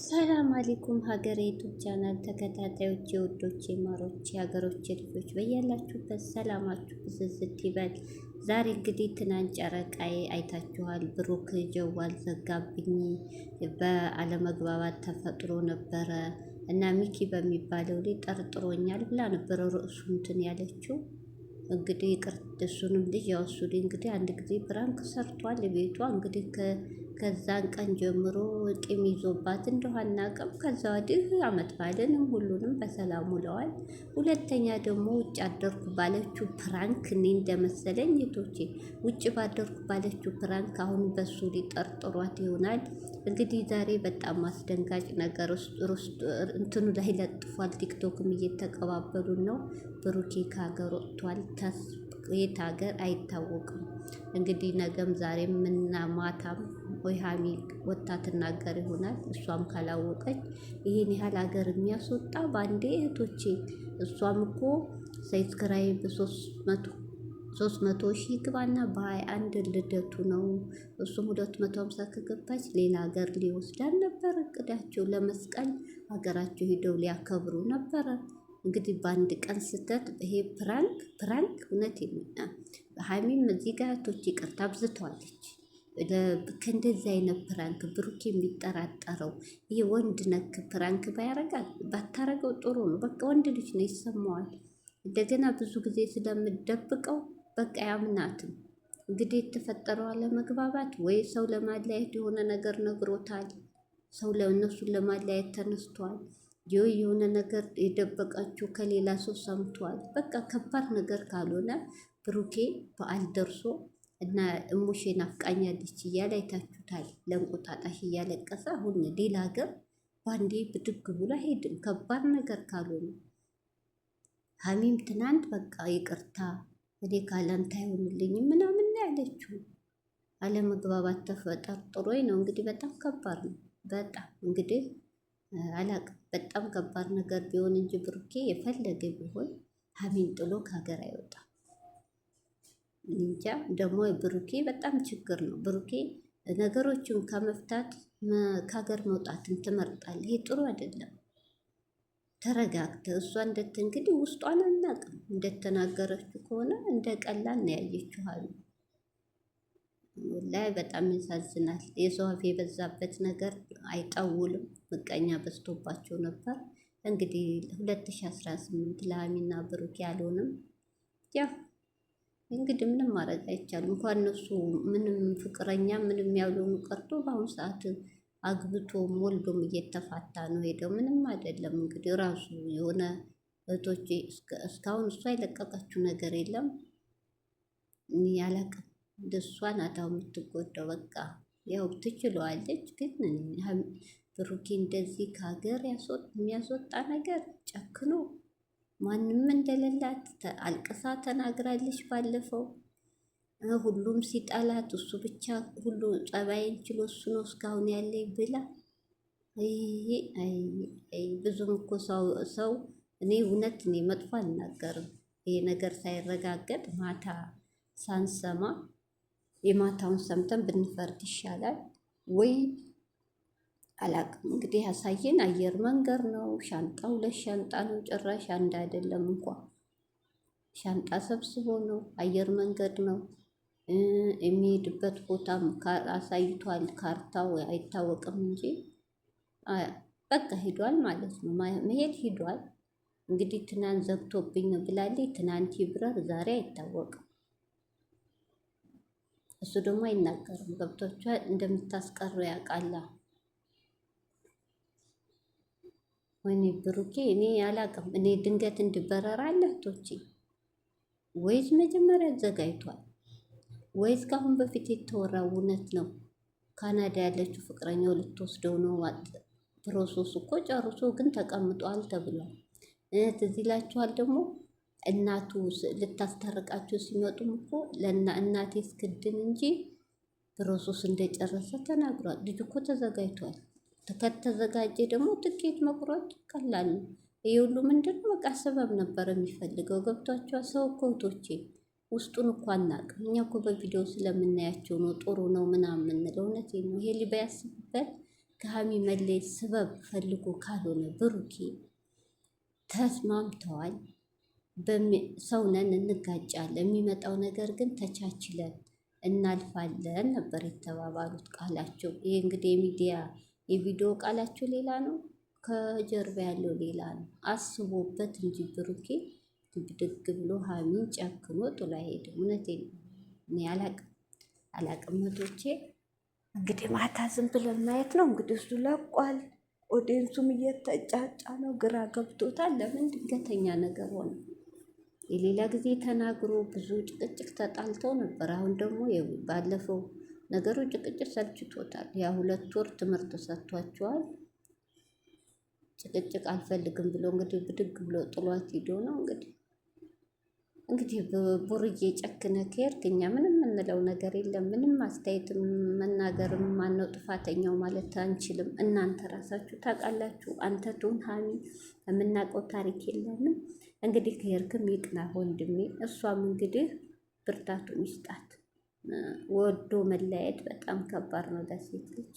ሰላም አለይኩም ሀገሬ ዩቱብ ቻናል ተከታታዮች የውዶች ማሮች የሀገሮች ልጆች በያላችሁበት ሰላማችሁ ብዝዝት ይበል። ዛሬ እንግዲህ ትናንት ጨረቃዬ አይታችኋል። ብሩክ ጀዋል ዘጋብኝ በአለመግባባት ተፈጥሮ ነበረ እና ሚኪ በሚባለው ላይ ጠርጥሮኛል ብላ ነበረ ርዕሱ እንትን ያለችው። እንግዲህ እሱንም ልጅ ያወሱልኝ እንግዲህ አንድ ጊዜ ብራንክ ሰርቷል ቤቷ እንግዲህ ከዛን ቀን ጀምሮ ቂም ይዞባት እንደው አናውቅም። ከዛ ወዲህ አመት ባለንም ሁሉንም በሰላም ውለዋል። ሁለተኛ ደግሞ ውጭ አደርኩ ባለችው ፕራንክ እኔ እንደመሰለኝ እህቶቼ ውጭ ባደርኩ ባለችው ፕራንክ አሁን በሱ ሊጠርጥሯት ይሆናል። እንግዲህ ዛሬ በጣም አስደንጋጭ ነገር እንትኑ ላይ ለጥፏል። ቲክቶክም እየተቀባበሉን ነው። ብሩኬ ከሀገር ወጥቷል። የት ሀገር አይታወቅም። እንግዲህ ነገም ዛሬም ምና ማታም ወይ ሀሚ ወታ ትናገር ይሆናል። እሷም ካላወቀች ይህን ያህል ሀገር የሚያስወጣ በአንዴ እህቶቼ። እሷም እኮ ሰብስክራይብ 300 ሺህ ግባና በ21 ልደቱ ነው። እሱም 250 ከገባች ሌላ ሀገር ሊወስዳን ነበር እቅዳቸው። ለመስቀል ሀገራቸው ሄደው ሊያከብሩ ነበረ። እንግዲህ በአንድ ቀን ስተት ይሄ ፕራንክ እውነት ሀሚም እዚህ ጋር እህቶቼ ይቅርታ አብዝተዋለች። ከእንደዚህ አይነት ፕራንክ ብሩክ የሚጠራጠረው ይሄ ወንድ ነክ ፕራንክ ባታረገው ጥሩ ነው። በቃ ወንድ ልጅ ነው ይሰማዋል። እንደገና ብዙ ጊዜ ስለምደብቀው በቃ ያምናትም። እንግዲህ የተፈጠረው አለመግባባት ወይ ሰው ለማለያየት የሆነ ነገር ነግሮታል። ሰው ለእነሱን ለማለያየት ተነስቷል። የሆነ ነገር የደበቃችሁ ከሌላ ሰው ሰምቷል። በቃ ከባድ ነገር ካልሆነ ብሩኬ በዓል ደርሶ እና እሙሼ ናፍቃኛለች እያለ አይታችሁታል። ለእንቁጣጣሽ እያለቀሰ አሁን ሌላ ሀገር ባንዴ ብድግ ብሎ አይሄድም። ከባድ ነገር ካልሆነ ሀሚም ትናንት በቃ ይቅርታ እኔ ካላንተ አይሆንልኝም ምናምን ያለችው አለመግባባት ተፈጠርጥሮኝ ነው። እንግዲህ በጣም ከባድ ነው። በጣም እንግዲህ አላቅም። በጣም ከባድ ነገር ቢሆን እንጂ ብሩኬ የፈለገ ቢሆን ሀሚን ጥሎ ከሀገር አይወጣም። እንጃ ደግሞ ብሩኬ በጣም ችግር ነው። ብሩኬ ነገሮችን ከመፍታት ከሀገር መውጣትን ትመርጣለህ። ይሄ ጥሩ አይደለም። ተረጋግተ እሷ እንግዲህ ውስጧን አናውቅም። እንደተናገረችው ከሆነ እንደ ቀላል ነው ያየችኋል። ላይ በጣም ያሳዝናል። የሰው አፍ የበዛበት ነገር አይጠውልም። ምቀኛ በዝቶባቸው ነበር። እንግዲህ 2018 ለሀሚና ብሩኬ አልሆንም። ያ እንግዲህ ምንም ማድረግ አይቻልም። እንኳን እነሱ ምንም ፍቅረኛ ምንም ያልሆኑ ቀርቶ በአሁኑ ሰዓት አግብቶም ወልዶም እየተፋታ ነው ሄደው ምንም አይደለም። እንግዲህ ራሱ የሆነ እህቶቼ እስካሁን እሷ የለቀቀችው ነገር የለም። ያላቅም እንደሷ ናታው የምትጎዳው። በቃ ያው ትችለዋለች። ግን ብሩኬ እንደዚህ ከሀገር የሚያስወጣ ነገር ጨክኖ ማንም እንደሌላት አልቅሳ ተናግራለች። ባለፈው ሁሉም ሲጠላት እሱ ብቻ ሁሉ ጸባይን ችሎ እሱ ነው እስካሁን ያለኝ ብላ ብዙም እኮ ሰው እኔ እውነት እኔ መጥፎ አልናገርም። ይሄ ነገር ሳይረጋገጥ ማታ ሳንሰማ የማታውን ሰምተን ብንፈርድ ይሻላል ወይ አላቅም። እንግዲህ ያሳየን አየር መንገድ ነው። ሻንጣ 2 ሻንጣ ነው። ጭራሽ አንድ አይደለም እንኳ ሻንጣ ሰብስቦ ነው። አየር መንገድ ነው የሚሄድበት ቦታም አሳይቷል። ካርታው አይታወቅም እንጂ በቃ ሂዷል ማለት ነው። መሄድ ሂዷል። እንግዲህ ትናንት ዘግቶብኝ ብላለች። ትናንት ይብረር ዛሬ አይታወቅም። እሱ ደግሞ አይናገርም። ገብቶቿ እንደምታስቀሩ ያውቃላ። ወይኔ ብሩኬ እኔ አላቅም። እኔ ድንገት እንድበረራ አለቶቼ ወይስ መጀመሪያ አዘጋጅቷል ወይስ ከአሁን በፊት የተወራው እውነት ነው? ካናዳ ያለችው ፍቅረኛው ልትወስደው ነው። ፕሮሰሱ እኮ ጨርሶ ግን ተቀምጧል ተብሏል። ትዝ ይላችኋል ደግሞ እናቱ ልታስታርቃቸው ሲመጡም እኮ እናቴ እስክድን እንጂ ፕሮሰስ እንደጨረሰ ተናግሯል። ልጅ እኮ ተዘጋጅቷል። ከተዘጋጀ ደግሞ ትኬት መቁረጥ ቀላል ነው። ይህ ሁሉ ምንድነው? በቃ ሰበብ ነበር የሚፈልገው። ገብቷቸዋል። ሰው እኮ እህቶቼ ውስጡን እኮ አናውቅም። እኛ እኮ በቪዲዮ ስለምናያቸው ነው ጥሩ ነው ምናምን የምንለው። እውነቴን ነው። ይሄ ሊባያስብበት ከሀሚ መለየት ስበብ ፈልጎ ካልሆነ ብሩኬ ተስማምተዋል። ሰውነን እንጋጫለን፣ የሚመጣው ነገር ግን ተቻችለን እናልፋለን ነበር የተባባሉት ቃላቸው። ይህ እንግዲህ የሚዲያ የቪዲዮ ቃላቸው ሌላ ነው፣ ከጀርባ ያለው ሌላ ነው። አስቦበት እንጂ ብሩኬ ድብድግ ብሎ ሀሚን ጨክኖ ጥሎ አይሄድም። እውነቴን ነው። እኔ አላቅም እህቶቼ። እንግዲህ ማታ ዝም ብለን ማየት ነው። እንግዲህ እሱ ለቋል፣ ኦዲየንሱም እየተጫጫ ነው፣ ግራ ገብቶታል። ለምን ድንገተኛ ነገር ሆነ? የሌላ ጊዜ ተናግሮ ብዙ ጭቅጭቅ ተጣልተው ነበር። አሁን ደግሞ ባለፈው ነገሩ ጭቅጭቅ ሰልችቶታል። ያ 2 ወር ትምህርት ሰጥቷቸዋል። ጭቅጭቅ አልፈልግም ብሎ እንግዲህ ብድግ ብሎ ጥሏት ሂዶ ነው እንግዲህ ቡርዬ ጨክነ ከሄድክ እኛ ምንም የምንለው ነገር የለም። ምንም አስተያየት መናገርም ማነው ጥፋተኛው ማለት አንችልም። እናንተ ራሳችሁ ታውቃላችሁ። አንተ ትሁን ሀሚ የምናውቀው ታሪክ የለንም። እንግዲህ ከሄድክም ይቅና ወንድሜ። እሷም እንግዲህ ብርታቱን ይስጣት። ወዶ መለያየት በጣም ከባድ ነው ለሴት ልጅ።